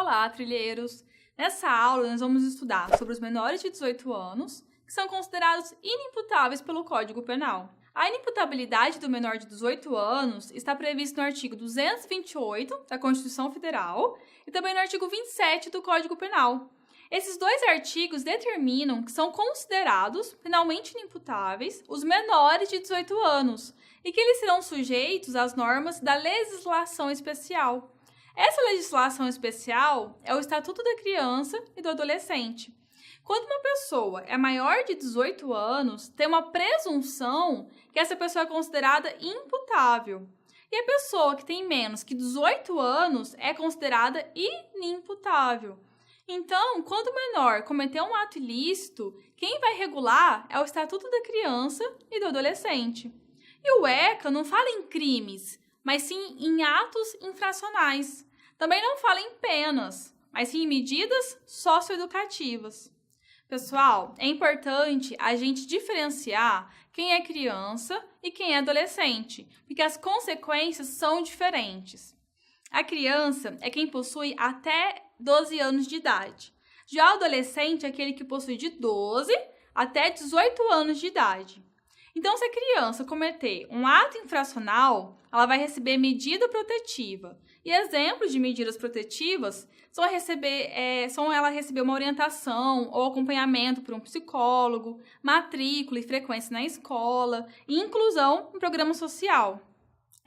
Olá, trilheiros! Nessa aula, nós vamos estudar sobre os menores de 18 anos, que são considerados inimputáveis pelo Código Penal. A inimputabilidade do menor de 18 anos está prevista no artigo 228 da Constituição Federal e também no artigo 27 do Código Penal. Esses dois artigos determinam que são considerados penalmente inimputáveis os menores de 18 anos e que eles serão sujeitos às normas da legislação especial. Essa legislação especial é o Estatuto da Criança e do Adolescente. Quando uma pessoa é maior de 18 anos, tem uma presunção que essa pessoa é considerada imputável. E a pessoa que tem menos que 18 anos é considerada inimputável. Então, quando o menor cometer um ato ilícito, quem vai regular é o Estatuto da Criança e do Adolescente. E o ECA não fala em crimes, mas sim em atos infracionais. Também não fala em penas, mas sim em medidas socioeducativas. Pessoal, é importante a gente diferenciar quem é criança e quem é adolescente, porque as consequências são diferentes. A criança é quem possui até 12 anos de idade. Já o adolescente é aquele que possui de 12 até 18 anos de idade. Então, se a criança cometer um ato infracional, ela vai receber medida protetiva. E exemplos de medidas protetivas são ela receber uma orientação ou acompanhamento por um psicólogo, matrícula e frequência na escola e inclusão em programa social.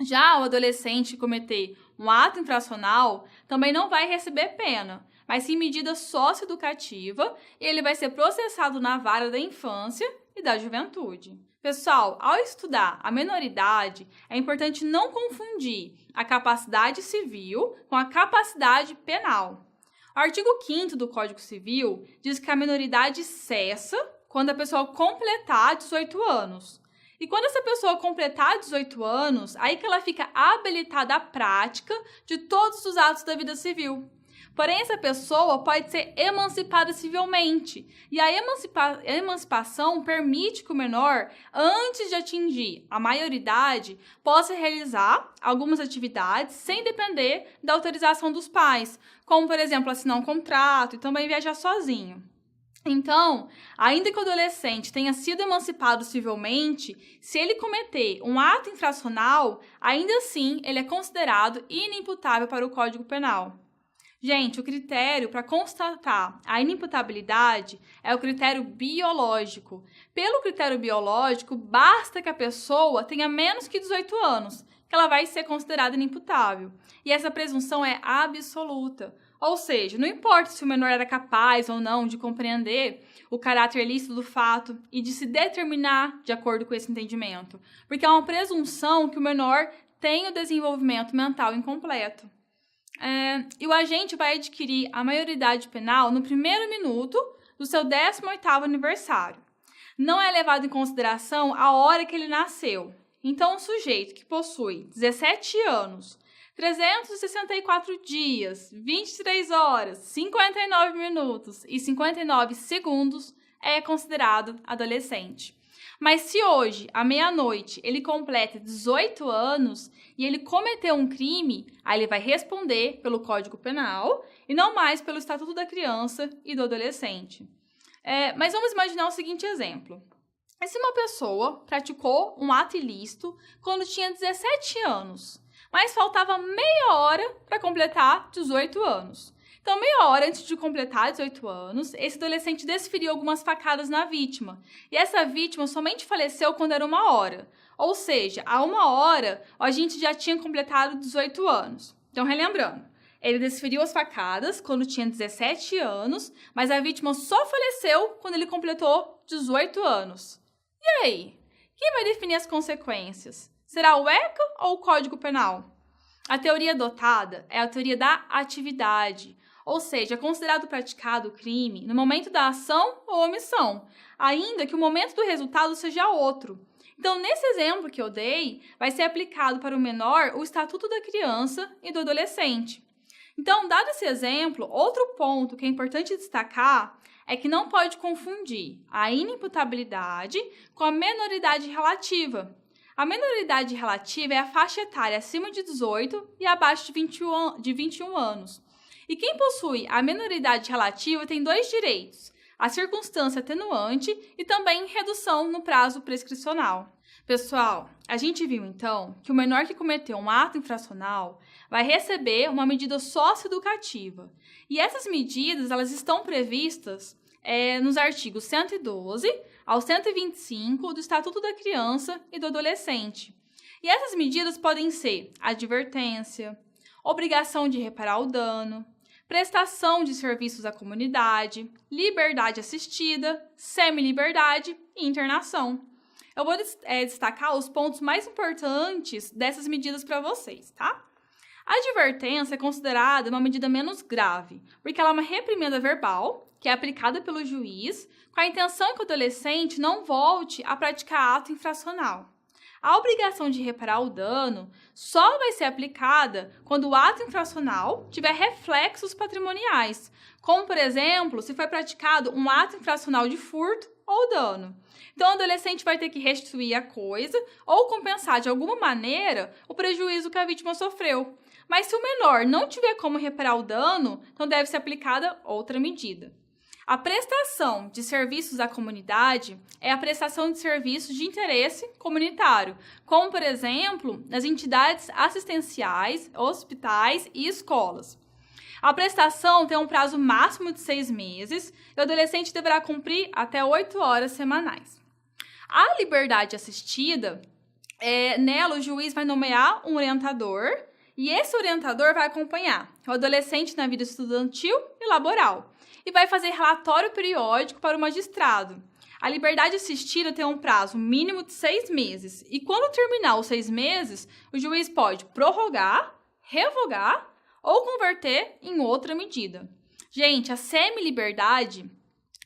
Já o adolescente que cometer um ato infracional também não vai receber pena, mas sim medida socioeducativa e ele vai ser processado na vara da infância e da juventude. Pessoal, ao estudar a menoridade, é importante não confundir a capacidade civil com a capacidade penal. O artigo 5º do Código Civil diz que a menoridade cessa quando a pessoa completar 18 anos. E quando essa pessoa completar 18 anos, aí que ela fica habilitada à prática de todos os atos da vida civil. Porém, essa pessoa pode ser emancipada civilmente. E a emancipação permite que o menor, antes de atingir a maioridade, possa realizar algumas atividades sem depender da autorização dos pais, como, por exemplo, assinar um contrato e também viajar sozinho. Então, ainda que o adolescente tenha sido emancipado civilmente, se ele cometer um ato infracional, ainda assim ele é considerado inimputável para o Código Penal. Gente, o critério para constatar a inimputabilidade é o critério biológico. Pelo critério biológico, basta que a pessoa tenha menos que 18 anos, que ela vai ser considerada inimputável. E essa presunção é absoluta. Ou seja, não importa se o menor era capaz ou não de compreender o caráter ilícito do fato e de se determinar de acordo com esse entendimento, porque é uma presunção que o menor tem o desenvolvimento mental incompleto. E o agente vai adquirir a maioridade penal no primeiro minuto do seu 18º aniversário. Não é levado em consideração a hora que ele nasceu. Então, um sujeito que possui 17 anos, 364 dias, 23 horas, 59 minutos e 59 segundos é considerado adolescente. Mas se hoje, à meia-noite, ele completa 18 anos e ele cometeu um crime, aí ele vai responder pelo Código Penal e não mais pelo Estatuto da Criança e do Adolescente. Mas vamos imaginar o seguinte exemplo. E se uma pessoa praticou um ato ilícito quando tinha 17 anos, mas faltava meia hora para completar 18 anos? Então, meia hora antes de completar 18 anos, esse adolescente desferiu algumas facadas na vítima. E essa vítima somente faleceu quando era 1 hora. Ou seja, a 1 hora, o agente já tinha completado 18 anos. Então, relembrando, ele desferiu as facadas quando tinha 17 anos, mas a vítima só faleceu quando ele completou 18 anos. E aí? Quem vai definir as consequências? Será o ECA ou o Código Penal? A teoria adotada é a teoria da atividade. Ou seja, é considerado praticado o crime no momento da ação ou omissão, ainda que o momento do resultado seja outro. Então, nesse exemplo que eu dei, vai ser aplicado para o menor o Estatuto da Criança e do Adolescente. Então, dado esse exemplo, outro ponto que é importante destacar é que não pode confundir a inimputabilidade com a menoridade relativa. A menoridade relativa é a faixa etária acima de 18 e abaixo de 21 anos. E quem possui a menoridade relativa tem 2 direitos: a circunstância atenuante e também redução no prazo prescricional. Pessoal, a gente viu então que o menor que cometeu um ato infracional vai receber uma medida socioeducativa. E essas medidas elas estão previstas nos artigos 112 ao 125 do Estatuto da Criança e do Adolescente. E essas medidas podem ser advertência, obrigação de reparar o dano, prestação de serviços à comunidade, liberdade assistida, semi-liberdade e internação. Eu vou destacar os pontos mais importantes dessas medidas para vocês, tá? A advertência é considerada uma medida menos grave, porque ela é uma reprimenda verbal, que é aplicada pelo juiz, com a intenção que o adolescente não volte a praticar ato infracional. A obrigação de reparar o dano só vai ser aplicada quando o ato infracional tiver reflexos patrimoniais, como, por exemplo, se foi praticado um ato infracional de furto ou dano. Então, o adolescente vai ter que restituir a coisa ou compensar de alguma maneira o prejuízo que a vítima sofreu. Mas se o menor não tiver como reparar o dano, então deve ser aplicada outra medida. A prestação de serviços à comunidade é a prestação de serviços de interesse comunitário, como, por exemplo, nas entidades assistenciais, hospitais e escolas. A prestação tem um prazo máximo de 6 meses e o adolescente deverá cumprir até 8 horas semanais. A liberdade assistida, nela o juiz vai nomear um orientador e esse orientador vai acompanhar o adolescente na vida estudantil e laboral e vai fazer relatório periódico para o magistrado. A liberdade assistida tem um prazo mínimo de 6 meses e quando terminar os 6 meses, o juiz pode prorrogar, revogar ou converter em outra medida. Gente, a semi-liberdade,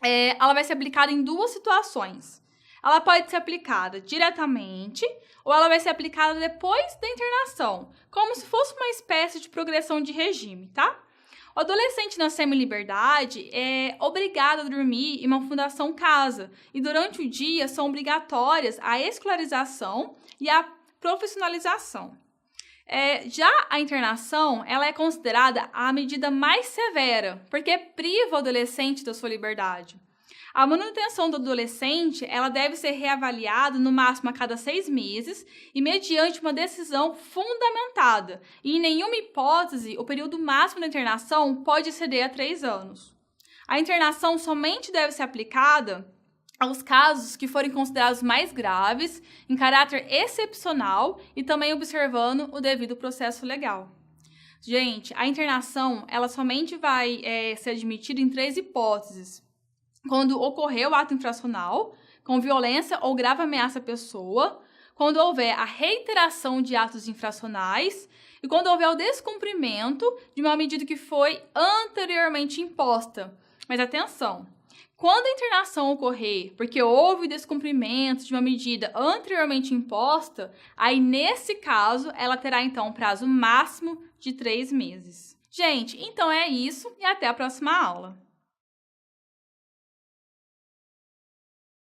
ela vai ser aplicada em 2 situações. Ela pode ser aplicada diretamente ou ela vai ser aplicada depois da internação, como se fosse uma espécie de progressão de regime, tá? O adolescente na semi-liberdade é obrigado a dormir em uma fundação casa e durante o dia são obrigatórias a escolarização e a profissionalização. Já a internação, ela é considerada a medida mais severa, porque priva o adolescente da sua liberdade. A manutenção do adolescente, ela deve ser reavaliada no máximo a cada 6 meses e mediante uma decisão fundamentada. E em nenhuma hipótese, o período máximo da internação pode exceder a 3 anos. A internação somente deve ser aplicada aos casos que forem considerados mais graves, em caráter excepcional e também observando o devido processo legal. Gente, a internação, ela somente vai ser admitida em 3 hipóteses. Quando ocorreu o ato infracional, com violência ou grave ameaça à pessoa, quando houver a reiteração de atos infracionais e quando houver o descumprimento de uma medida que foi anteriormente imposta. Mas atenção, quando a internação ocorrer porque houve descumprimento de uma medida anteriormente imposta, aí nesse caso ela terá então um prazo máximo de 3 meses. Gente, então é isso e até a próxima aula.